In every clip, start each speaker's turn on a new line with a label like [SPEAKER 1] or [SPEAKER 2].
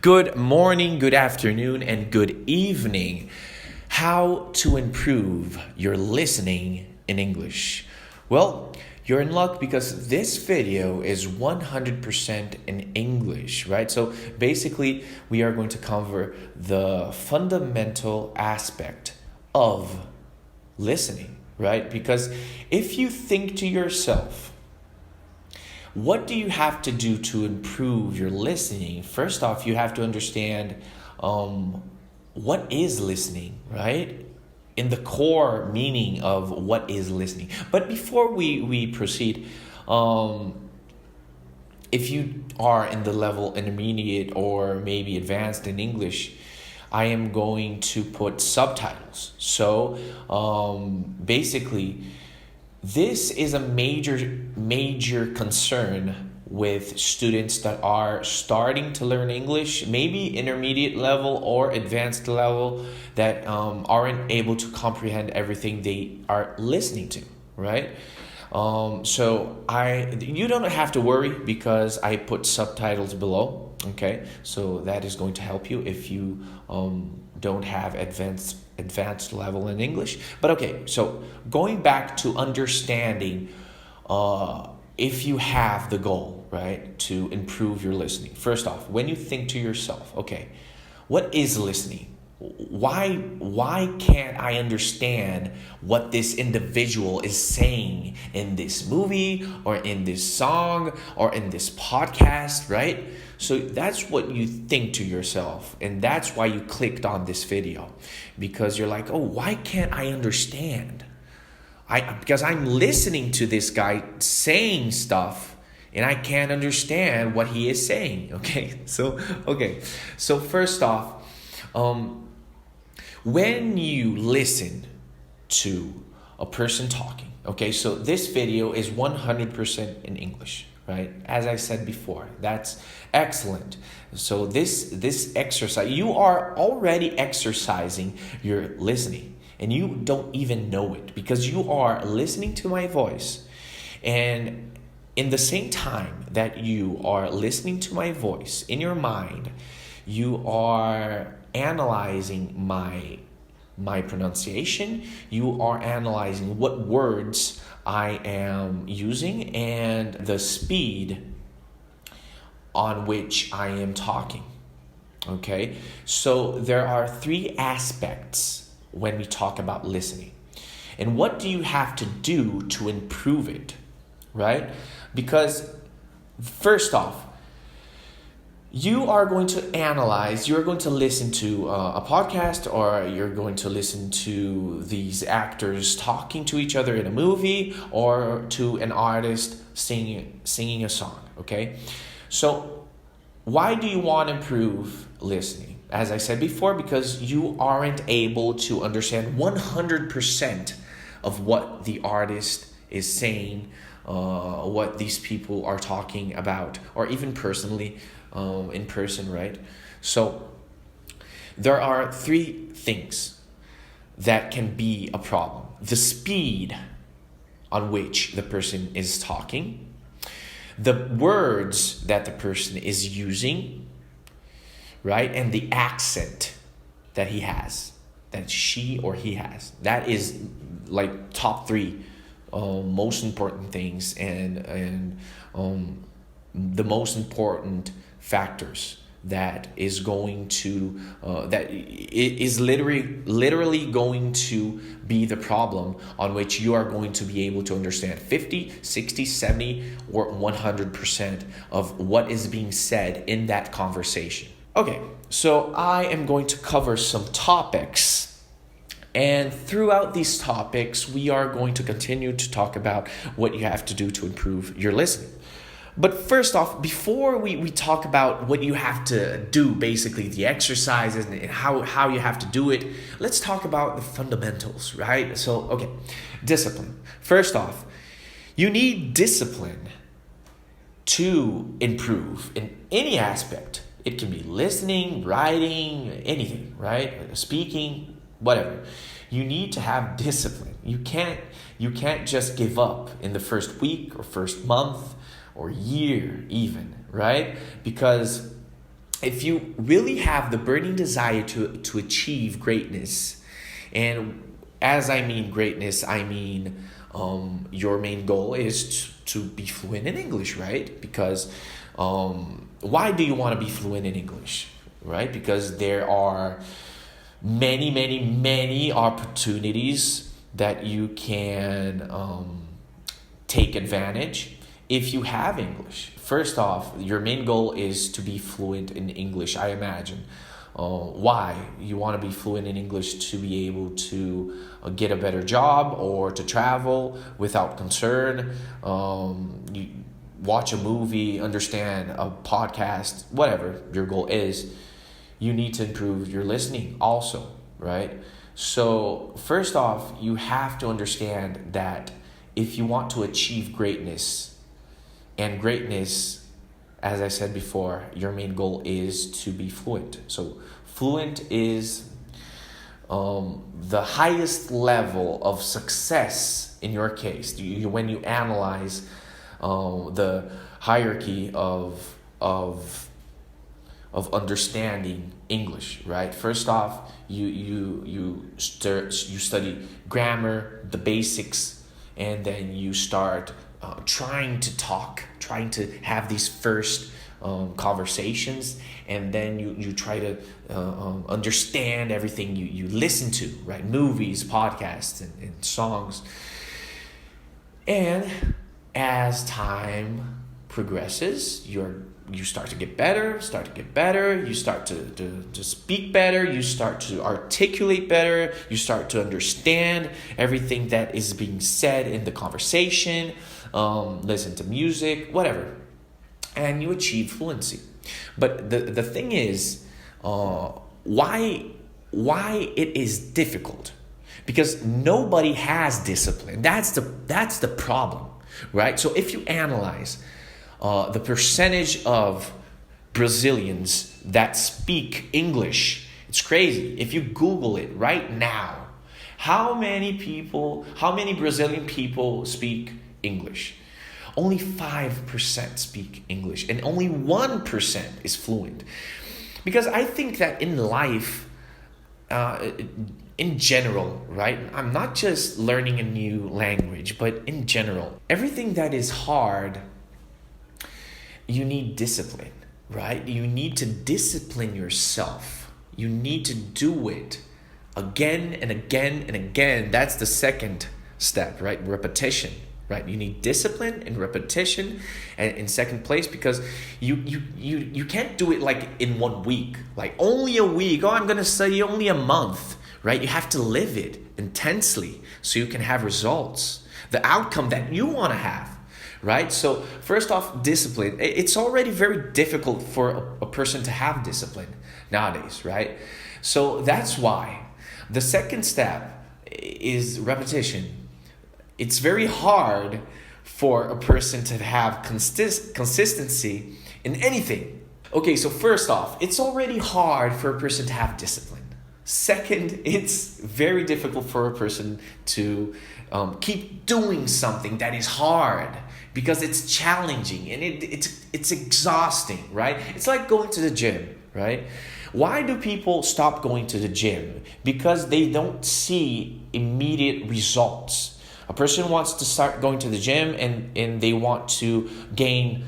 [SPEAKER 1] Good morning, good afternoon, and good evening. How to improve your listening in English? Well, you're in luck because this video is 100% in English, right? So basically, we are going to cover the fundamental aspect of listening, right? Because if you think to yourself, what do you have to do to improve your listening? First off, you have to understand what is listening, right? In the core meaning of what is listening. But before we proceed, if you are in the level intermediate or maybe advanced in English, I am going to put subtitles. So basically, this is a major concern with students that are starting to learn English, maybe intermediate level or advanced level, that aren't able to comprehend everything they are listening to, right? You don't have to worry because I put subtitles below, okay? So that is going to help you if you don't have advanced level in English. But okay, so going back to understanding if you have the goal, right, to improve your listening. First off, when you think to yourself, okay, what is listening? Why can't I understand what this individual is saying in this movie or in this song or in this podcast, right? So that's what you think to yourself, and that's why you clicked on this video, because you're like, oh, why can't I understand? Because I'm listening to this guy saying stuff and I can't understand what he is saying. Okay, so first off, when you listen to a person talking, okay, so this video is 100% in English, right? As I said before, that's excellent. So this exercise, you are already exercising your listening and you don't even know it because you are listening to my voice, and in the same time that you are listening to my voice in your mind, you are analyzing my pronunciation, you are analyzing what words I am using and the speed on which I am talking. Okay, so there are three aspects when we talk about listening. And what do you have to do to improve it, right? Because first off, you are going to analyze, you're going to listen to a podcast, or you're going to listen to these actors talking to each other in a movie, or to an artist singing a song, okay? So why do you want to improve listening? As I said before, because you aren't able to understand 100% of what the artist is saying, what these people are talking about, or even personally, in person, right? So there are three things that can be a problem: the speed on which the person is talking, the words that the person is using, right? And the accent that he has, that she or he has. That is like top three most important things, and the most important factors that is going to that is literally going to be the problem on which you are going to be able to understand 50, 60, 70, or 100% of what is being said in that conversation. Okay, so I am going to cover some topics, and throughout these topics, we are going to continue to talk about what you have to do to improve your listening. But first off, before we talk about what you have to do, basically the exercises and how you have to do it, let's talk about the fundamentals, right? So, okay, discipline. First off, you need discipline to improve in any aspect. It can be listening, writing, anything, right? Speaking, whatever. You need to have discipline. You can't just give up in the first week or first month or year even, right? Because if you really have the burning desire to achieve greatness, and as I mean greatness, I mean your main goal is to be fluent in English, right? Because why do you want to be fluent in English, right? Because there are many opportunities that you can take advantage if you have English. First off, your main goal is to be fluent in English, I imagine. Why? You want to be fluent in English to be able to get a better job or to travel without concern. You watch a movie, understand a podcast, whatever your goal is. You need to improve your listening also, right? So first off, you have to understand that if you want to achieve greatness, and greatness, as I said before, your main goal is to be fluent. So fluent is the highest level of success in your case. When you analyze the hierarchy of understanding English, right? First off, you study grammar, the basics, and then you start trying to have these first conversations, and then you try to understand everything you listen to, right? Movies, podcasts, and songs. And as time progresses, you start to get better, you start to speak better, you start to articulate better, you start to understand everything that is being said in the conversation, listen to music, whatever, and you achieve fluency. But the thing is, why it is difficult? Because nobody has discipline. That's the problem, right? So if you analyze the percentage of Brazilians that speak English, it's crazy. If you Google it right now, how many Brazilian people speak English? Only 5% speak English, and only 1% is fluent. Because I think that in life, in general, right? I'm not just learning a new language, but in general, everything that is hard, you need discipline, right? You need to discipline yourself. You need to do it again and again and again. That's the second step, right? Repetition, right? You need discipline and repetition, and in second place, because you can't do it like in 1 week, like only a week. Oh, I'm going to study only a month, right? You have to live it intensely so you can have results, the outcome that you want to have. Right? So first off, discipline. It's already very difficult for a person to have discipline nowadays, right? So that's why the second step is repetition. It's very hard for a person to have consistency in anything. Okay, so first off, it's already hard for a person to have discipline. Second, it's very difficult for a person to keep doing something that is hard, because it's challenging and it's exhausting, right? It's like going to the gym, right? Why do people stop going to the gym? Because they don't see immediate results. A person wants to start going to the gym and they want to gain,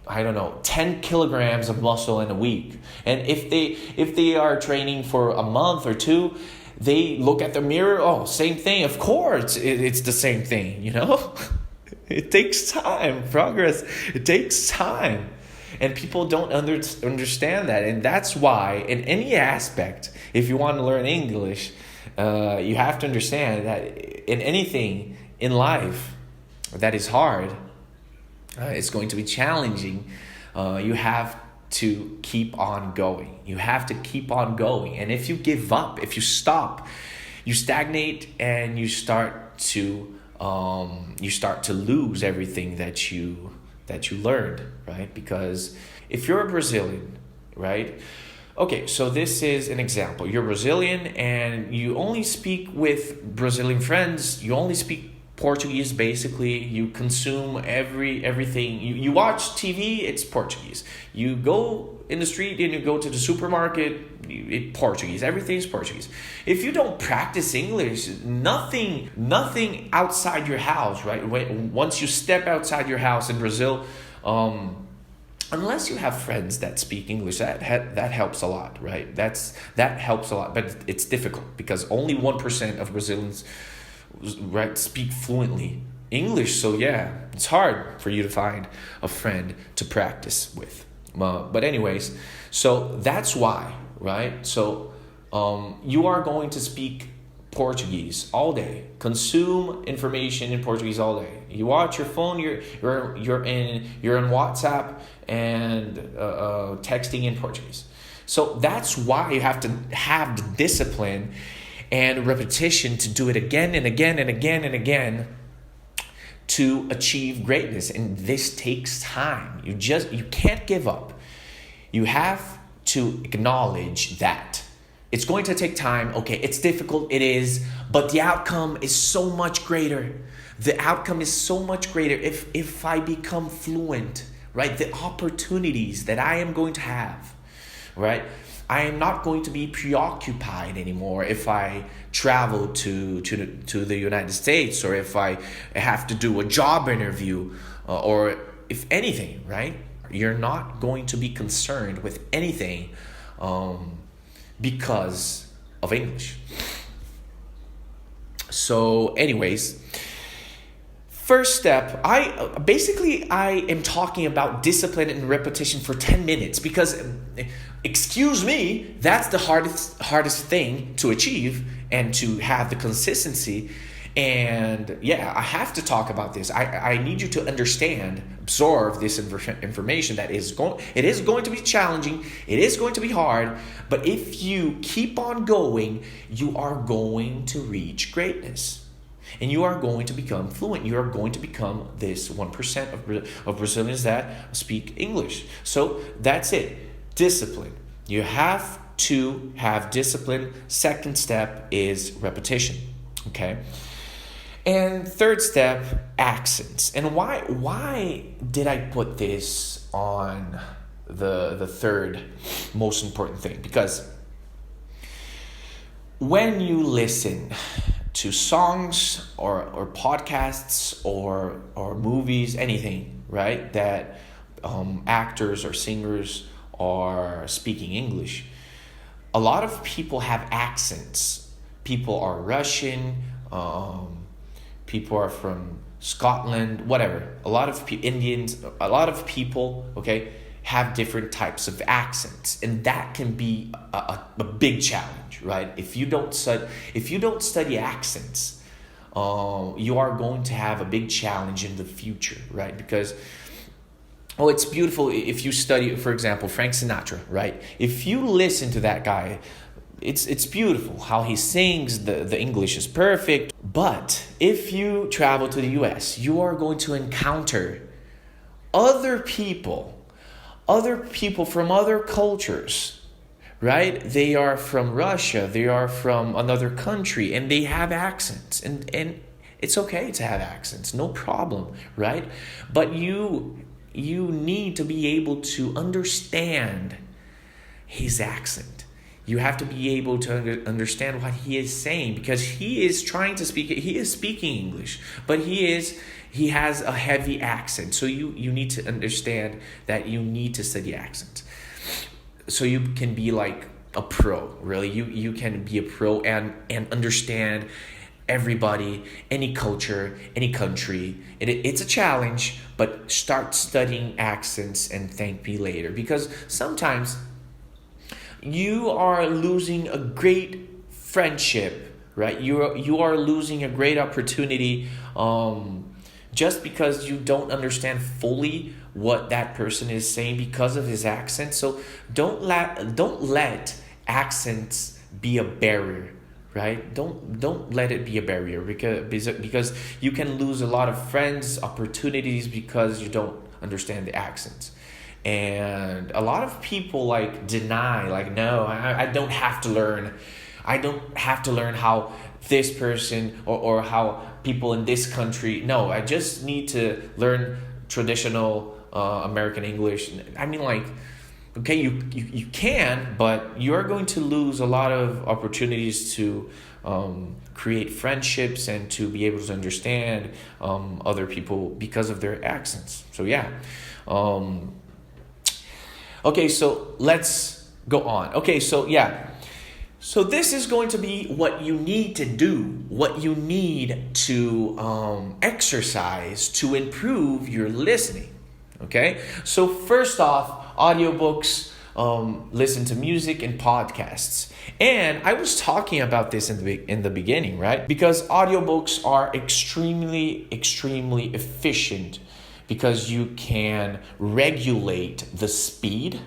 [SPEAKER 1] 10 kilograms of muscle in a week. And if they are training for a month or two, they look at the mirror, oh, same thing. Of course, it's the same thing, It takes time. Progress, it takes time. And people don't understand that. And that's why in any aspect, if you want to learn English, you have to understand that in anything in life that is hard, it's going to be challenging. You have to keep on going. You have to keep on going. And if you give up, if you stop, you stagnate and you start to lose everything that you learned, right? Because if you're a Brazilian, right? Okay, so this is an example. You're Brazilian and you only speak with Brazilian friends. You only speak Portuguese, basically, you consume everything. You watch TV, it's Portuguese. You go in the street and you go to the supermarket, it's Portuguese. Everything's Portuguese. If you don't practice English, nothing outside your house, right? Once you step outside your house in Brazil, unless you have friends that speak English, that helps a lot, right? That helps a lot, but it's difficult because only 1% of Brazilians, right, speak fluently English. So yeah, it's hard for you to find a friend to practice with. But anyways, so that's why, right? So you are going to speak Portuguese all day, consume information in Portuguese all day. You watch your phone, you're in WhatsApp and texting in Portuguese. So that's why you have to have the discipline and repetition to do it again and again and again and again to achieve greatness. And this takes time. You can't give up. You have to acknowledge that it's going to take time. Okay, it's difficult, it is, but the outcome is so much greater. The outcome is so much greater if I become fluent, right? The opportunities that I am going to have, right? I am not going to be preoccupied anymore if I travel to the United States, or if I have to do a job interview, or if anything, right? You're not going to be concerned with anything because of English. So anyways, first step, I am talking about discipline and repetition for 10 minutes because, excuse me, that's the hardest thing to achieve and to have the consistency. And yeah, I have to talk about this. I need you to understand, absorb this information that it is going to be challenging. It is going to be hard. But if you keep on going, you are going to reach greatness. And you are going to become fluent. You are going to become this 1% of Brazilians that speak English. So that's it. Discipline. You have to have discipline. Second step is repetition. Okay? And third step, accents. And why did I put this on the third most important thing? Because when you listen to songs or podcasts or movies, anything, right, that actors or singers are speaking English, a lot of people have accents. People are Russian, people are from Scotland, whatever. A lot of Indians, a lot of people, okay, have different types of accents, and that can be a big challenge, right? If you don't study accents, you are going to have a big challenge in the future, right? Because it's beautiful if you study, for example, Frank Sinatra, right? If you listen to that guy, it's beautiful how he sings. The English is perfect. But if you travel to the US, you are going to encounter other people from other cultures, right? They are from Russia, they are from another country, and they have accents. And it's okay to have accents, no problem, right? But you need to be able to understand his accent. You have to be able to understand what he is saying, because he is speaking English, but he has a heavy accent. So you need to understand that you need to study accents. So you can be like a pro, really. You can be a pro and understand everybody, any culture, any country. It's a challenge, but start studying accents and thank me later, because sometimes you are losing a great friendship, right? You are losing a great opportunity just because you don't understand fully what that person is saying because of his accent. So don't let accents be a barrier, right? Don't let it be a barrier, because you can lose a lot of friends, opportunities, because you don't understand the accents. And a lot of people deny, no, I don't have to learn. I don't have to learn how this person or how people in this country. No, I just need to learn traditional American English. I mean, like, okay, you can, but you're going to lose a lot of opportunities to create friendships and to be able to understand other people because of their accents. So yeah. Okay, so let's go on. Okay, so yeah. So this is going to be what you need to do, what you need to exercise to improve your listening. Okay, so first off, audiobooks, listen to music and podcasts. And I was talking about this in the beginning, right? Because audiobooks are extremely efficient because you can regulate the speed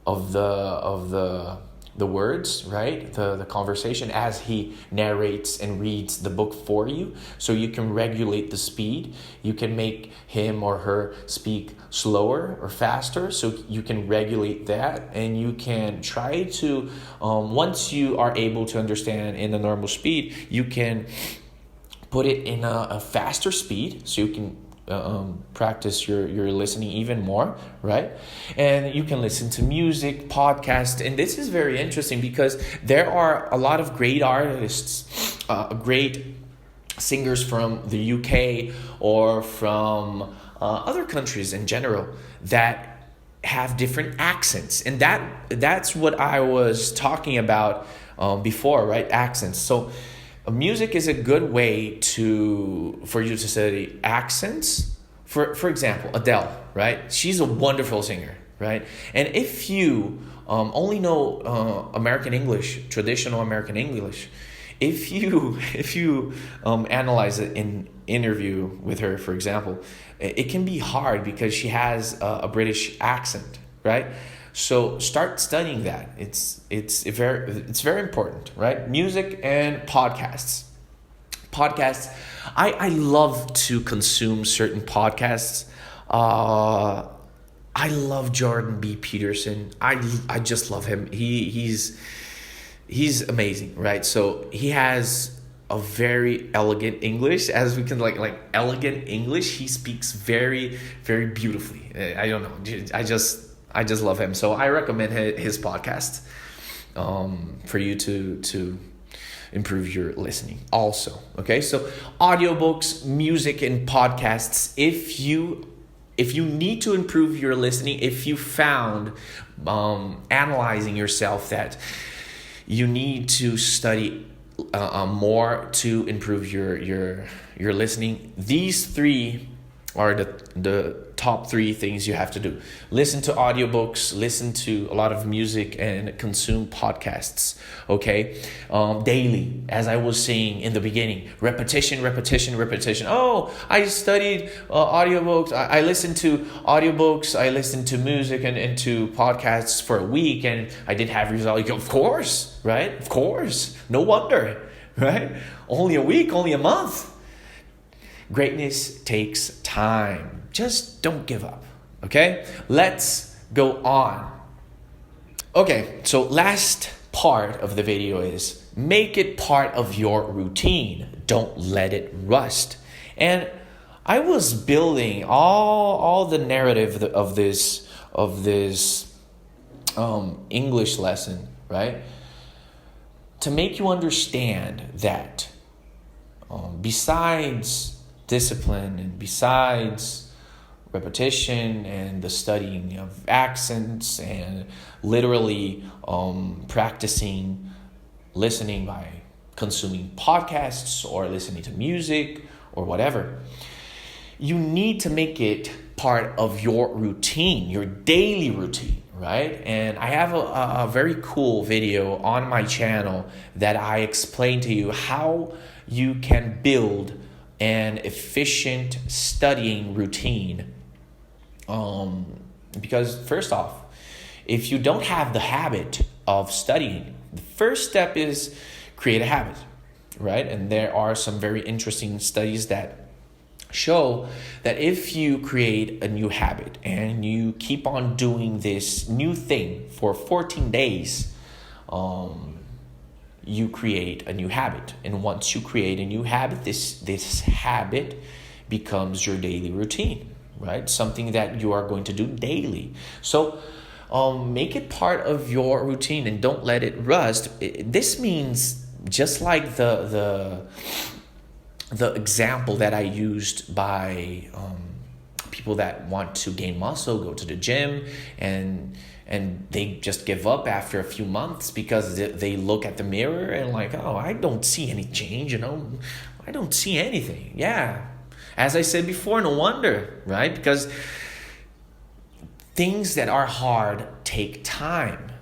[SPEAKER 1] of the words, right? The conversation as he narrates and reads the book for you. So you can regulate the speed. You can make him or her speak slower or faster. So you can regulate that, and you can try to, once you are able to understand in the normal speed, you can put it in a faster speed so you can practice your listening even more, right? And you can listen to music, podcasts, and this is very interesting because there are a lot of great artists, great singers from the UK or from other countries in general that have different accents, and that's what I was talking about before, right? Accents. So music is a good way for you to study accents. For example, Adele, right? She's a wonderful singer, right? And if you only know American English, traditional American English, if you analyze it in interview with her, for example, it can be hard because she has a British accent, right? So start studying that. It's very important, right? Music and podcasts. I love to consume certain podcasts. I love Jordan B. Peterson. I just love him. He's amazing, right? So he has a very elegant English, as we can like elegant English. He speaks very beautifully. I don't know. I just love him. So I recommend his podcast for you to improve your listening also. Okay, so audiobooks, music, and podcasts. If you need to improve your listening, if you found analyzing yourself that you need to study more to improve your listening, these three are the top three things you have to do. Listen to audiobooks, listen to a lot of music, and consume podcasts, okay? Daily, as I was saying in the beginning, repetition. Oh, I studied audiobooks. I listened to audiobooks. I listened to music and to podcasts for a week, and I did have results. Of course, right? Of course. No wonder, right? Only a week, only a month. Greatness takes time. Just don't give up, okay? Let's go on. Okay, so last part of the video is make it part of your routine. Don't let it rust. And I was building all the narrative of this English lesson, right? To make you understand that besides discipline and besides repetition and the studying of accents and literally practicing listening by consuming podcasts or listening to music or whatever, you need to make it part of your routine, your daily routine, right? And I have a very cool video on my channel that I explain to you how you can build an efficient studying routine. Because first off, if you don't have the habit of studying, the first step is create a habit, right? And there are some very interesting studies that show that if you create a new habit and you keep on doing this new thing for 14 days, you create a new habit. And once you create a new habit, this habit becomes your daily routine, right? Something that you are going to do daily. So make it part of your routine and don't let it rust. This means, just like the example that I used by people that want to gain muscle, go to the gym, and they just give up after a few months because they look at the mirror and like, oh, I don't see any change, I don't see anything. Yeah, as I said before, no wonder, right? Because things that are hard take time.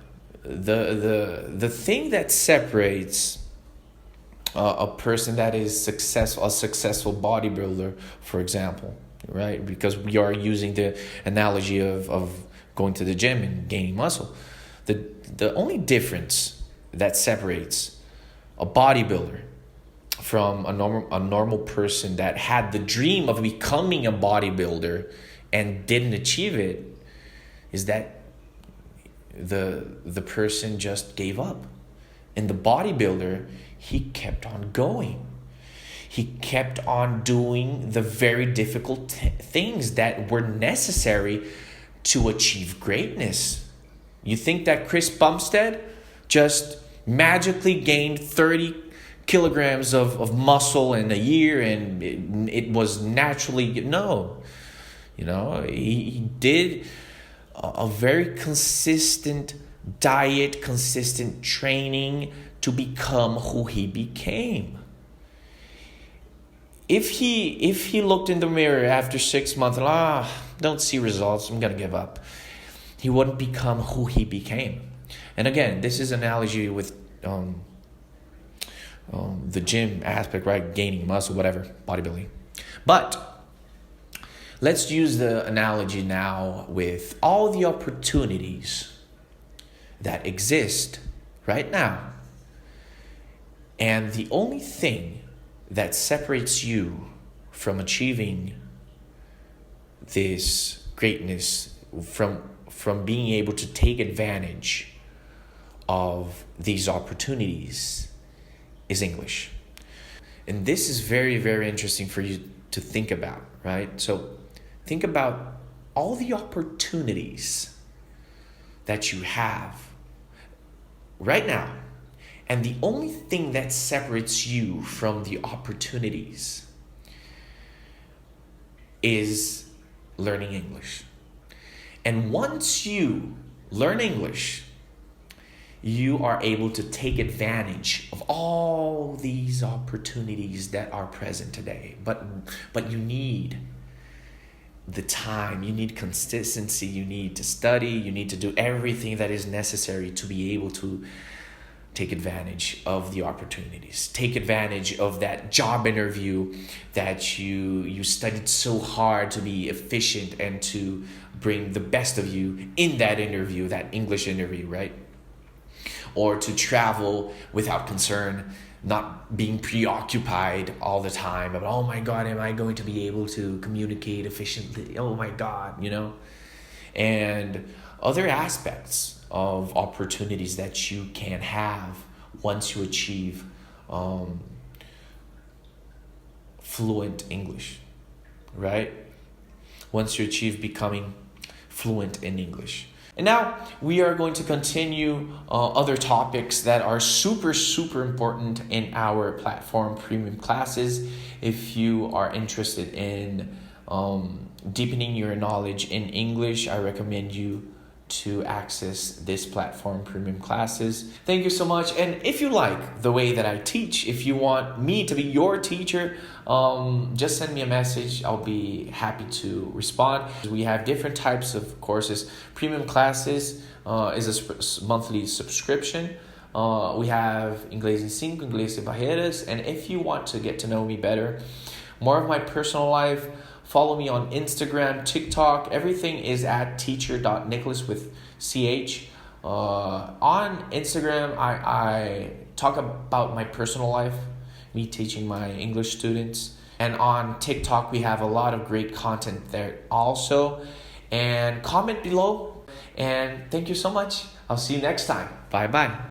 [SPEAKER 1] The thing that separates a person that is successful, a successful bodybuilder, for example, right? Because we are using the analogy of going to the gym and gaining muscle. The only difference that separates a bodybuilder from a normal person that had the dream of becoming a bodybuilder and didn't achieve it is that the person just gave up. And the bodybuilder, he kept on going. He kept on doing the very difficult things that were necessary to achieve greatness. You think that Chris Bumstead just magically gained 30 kilograms of muscle in a year and it was naturally, no. He did a very consistent diet, consistent training to become who he became. If he looked in the mirror after 6 months and don't see results, I'm gonna give up, he wouldn't become who he became. And again, this is an analogy with the gym aspect, right? Gaining muscle, whatever, bodybuilding. But let's use the analogy now with all the opportunities that exist right now. And the only thing that separates you from achieving this greatness, from being able to take advantage of these opportunities, is English. And this is very, very interesting for you to think about, right? So think about all the opportunities that you have right now. And the only thing that separates you from the opportunities is learning English. And once you learn English, you are able to take advantage of all these opportunities that are present today. But you need the time, you need consistency, you need to study, you need to do everything that is necessary to be able to take advantage of the opportunities. Take advantage of that job interview that you studied so hard to be efficient and to bring the best of you in that interview, that English interview, right? Or to travel without concern, not being preoccupied all the time about, oh my God, am I going to be able to communicate efficiently? Oh my God, And other aspects of opportunities that you can have once you achieve fluent English, right? Once you achieve becoming fluent in English. And now we are going to continue other topics that are super, super important in our platform premium classes. If you are interested in deepening your knowledge in English, I recommend you to access this platform premium classes. Thank you so much. And if you like the way that I teach, if you want me to be your teacher, just send me a message. I'll be happy to respond. We have different types of courses. Premium classes is a monthly subscription. We have Inglês em 5, Inglês sem Barreiras. And if you want to get to know me better, more of my personal life, follow me on Instagram, TikTok. Everything is at Teacher.Nicholas with CH. On Instagram, I talk about my personal life, me teaching my English students. And on TikTok, we have a lot of great content there also. And comment below. And thank you so much. I'll see you next time. Bye-bye.